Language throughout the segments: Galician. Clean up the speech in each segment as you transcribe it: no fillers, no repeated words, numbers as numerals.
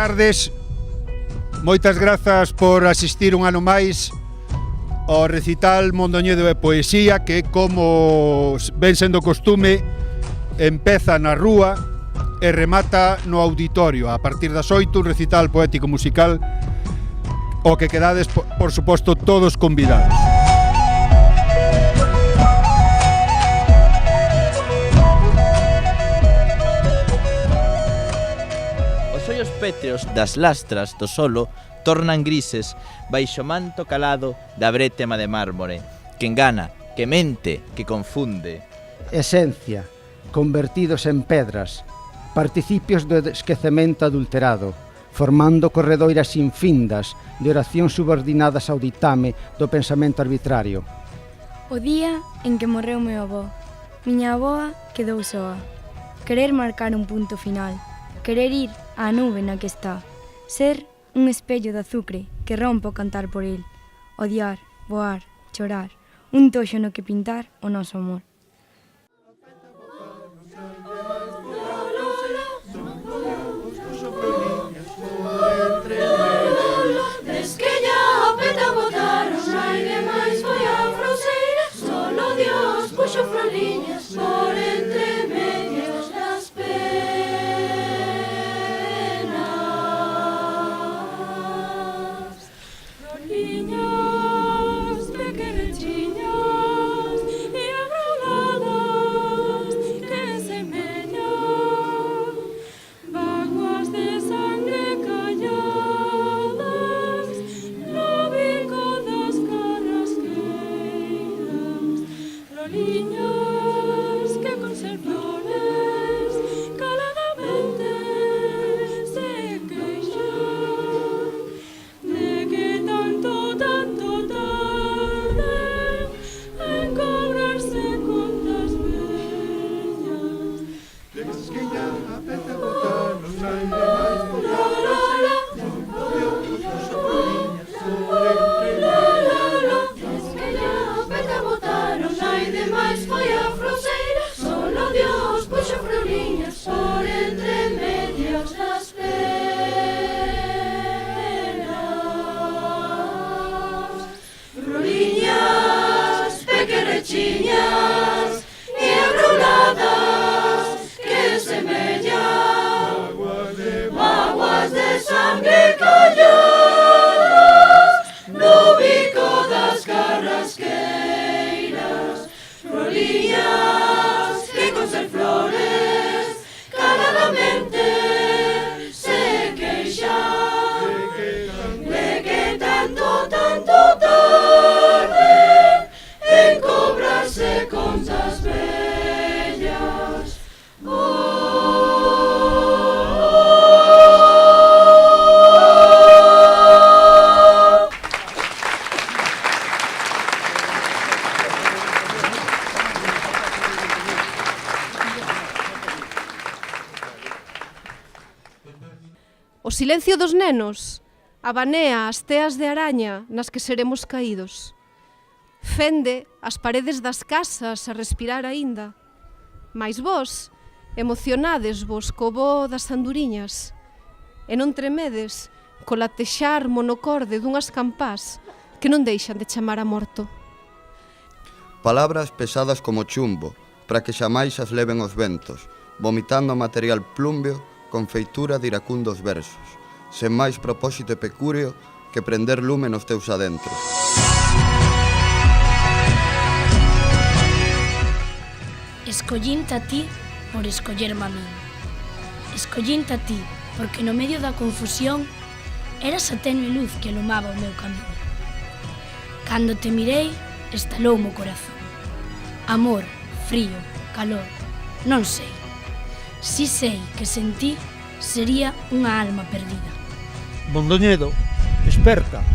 tardes. Moitas grazas por asistir un ano máis ao recital Mondoñedo e Poesía, que, como ven sendo costume, empeza na rúa e remata no auditorio. A partir das 8, un recital poético musical ao que quedades, por suposto, todos convidados. Os ollos pétreos das lastras do solo tornan grises baixo o manto calado da brétema de mármore, que engana, que mente, que confunde. Esencia, convertidos en pedras, participios do esquecemento adulterado, formando corredoiras infindas de oracións subordinadas ao ditame do pensamento arbitrario. O día en que morreu meu avó, miña avoa quedou soa. Querer marcar un punto final, querer ir á nube na que está, ser un espello de azucre que rompo cantar por el, odiar, voar, chorar, un toxo no que pintar o noso amor. Por entre medias las penas, roliñas pequerechiñas y abrauladas que semeñan vaguas de sangre calladas no bico das carrasqueiras, roliñas que con ser flores caladamente se queixan de que tanto tarde en cobrarse contas bellas. O silencio dos nenos abanea as teas de araña nas que seremos caídos. Fende as paredes das casas a respirar aínda. Mais vós, emocionades vos co voo das anduriñas, e non tremedes co latexar monocorde dunhas campás que non deixan de chamar a morto. Palabras pesadas como chumbo, para que xamais as leven os ventos, vomitando material plumbeo con feitura de iracundos versos, sen máis propósito e pecúreo que prender lume nos teus adentros. Escollinte a ti por escollerme a min. Escollinte a ti porque no medio da confusión eras a tenue luz que alumaba o meu camiño. Cando te mirei, estaloume o corazón. Amor, frío, calor, non sei. Si sei que sen ti sería unha alma perdida. Mondoñedo, esperta,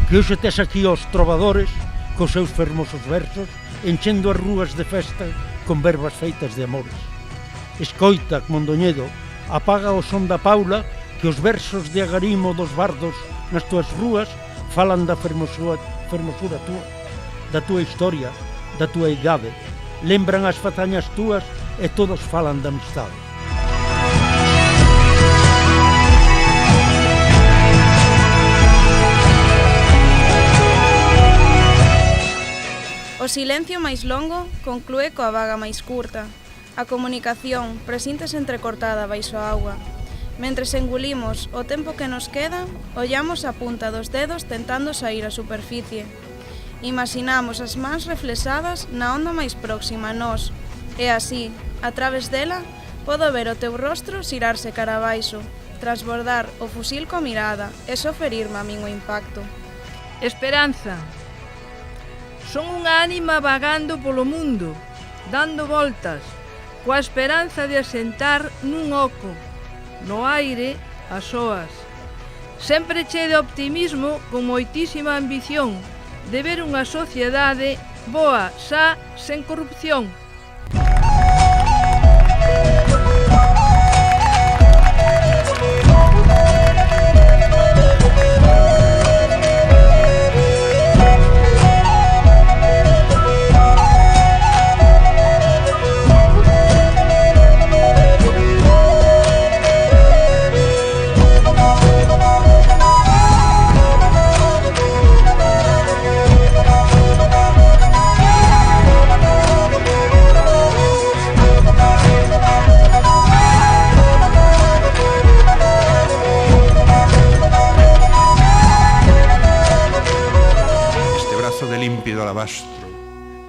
que hoxe tes aquí os trovadores cos seus fermosos versos enchendo as rúas de festa con verbas feitas de amores. Escoita, Mondoñedo, apaga o son da Paula, que os versos de agarimo dos bardos nas túas rúas falan da fermosura túa, da túa historia, da túa idade, lembran as fazañas túas e todos falan da amistade. O silencio máis longo conclúe coa vaga máis curta. A comunicación presíntese entrecortada baixo a auga. Mentres engulimos o tempo que nos queda, ollamos a punta dos dedos tentando sair á superficie. Imaginamos as mans reflexadas na onda máis próxima a nós, e así, a través dela, podo ver o teu rostro xirarse cara abaixo, transbordar o fusil coa mirada e soferirme a min o impacto. Esperanza. Son unha ánima vagando polo mundo, dando voltas, coa esperanza de asentar nun oco, no aire, as oas. Sempre che de optimismo, con moitísima ambición, de ver unha sociedade boa, xa, sen corrupción.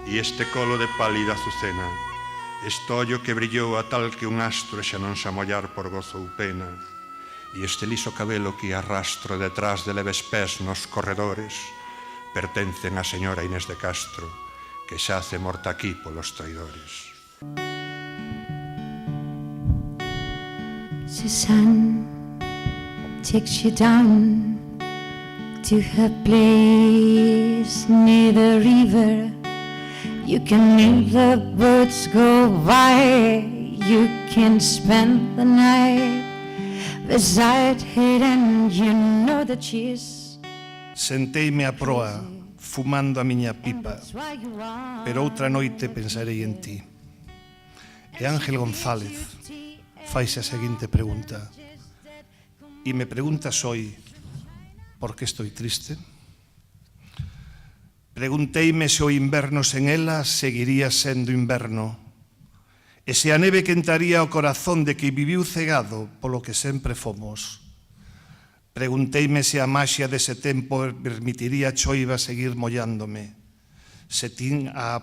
E este colo de pálida azucena, este ollo que brillou a tal que un astro xa non se amollar por gozo ou pena, e este liso cabelo que arrastro detrás de leves pés nos corredores, pertencen á señora Inés de Castro, que xace morta aquí polos traidores. Susan takes you down to her place near the river. You can hear the birds go by. You can spend the night beside her and you know that she's... Senteime a proa, fumando a miña pipa, pero outra noite pensarei en ti. E Ángel González faise a seguinte pregunta. E me preguntas hoy por que estou triste? Pregunteime se o inverno sen ela seguiría sendo inverno, e se a neve quentaría o corazón de que viviu cegado polo que sempre fomos. Pregunteime se a maxia dese tempo permitiría a choiva seguir mollándome. Sentín a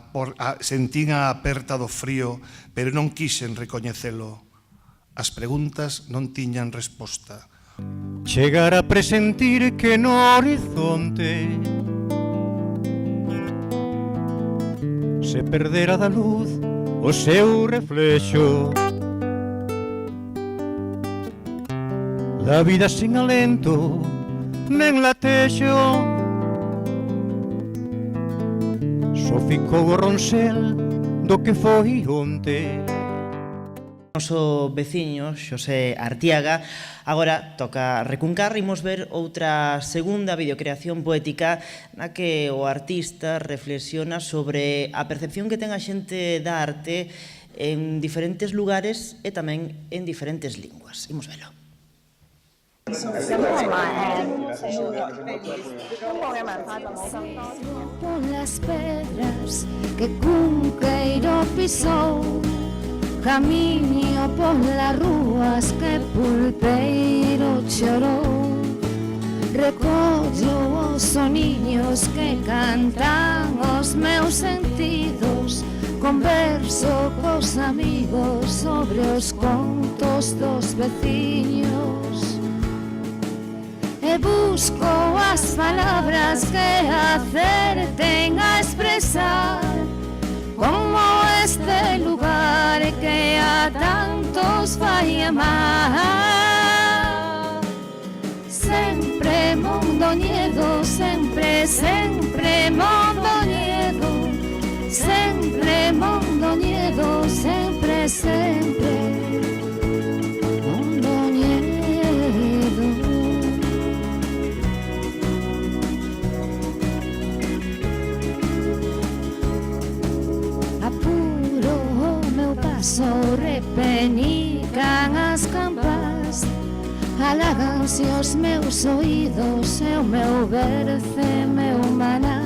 aperta do frío, pero non quixen recoñecelo. As preguntas non tiñan resposta. Chegar a presentir que no horizonte se perdera da luz o seu reflexo, da vida sin alento nen latexo, só ficou o ronsel do que foi onte. Noso veciño, Xosé Artiaga, agora toca recuncar. Imos ver outra segunda videocreación poética na que o artista reflexiona sobre a percepción que ten a xente da arte en diferentes lugares e tamén en diferentes linguas. Imos velo. Por las pedras que Cunqueiro pisou, camiño por las rúas que Pulpeiro chorou, recollo os soniños que cantan os meus sentidos, converso cos amigos sobre os contos dos veciños, e busco as palabras que acerten a expresar como este lugar que a tantos vai amar. Sempre Mondoñedo, sempre, sempre Mondoñedo, sempre Mondoñedo, sempre, sempre Mondoñedo. Paso repenican as campas, halaganse os meus oídos e o meu berce, meu maná,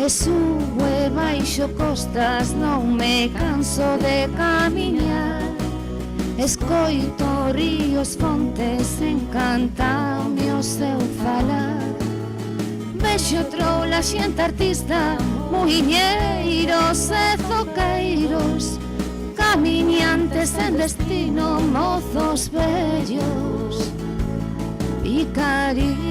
E subo e baixo costas, non me canso de camiñar. Escoito ríos, fontes, encantame o seu falar. Vexo troulas, xente artista, muiñeiros e zoqueiros, camiñantes en destino, mozos vellos, picarí.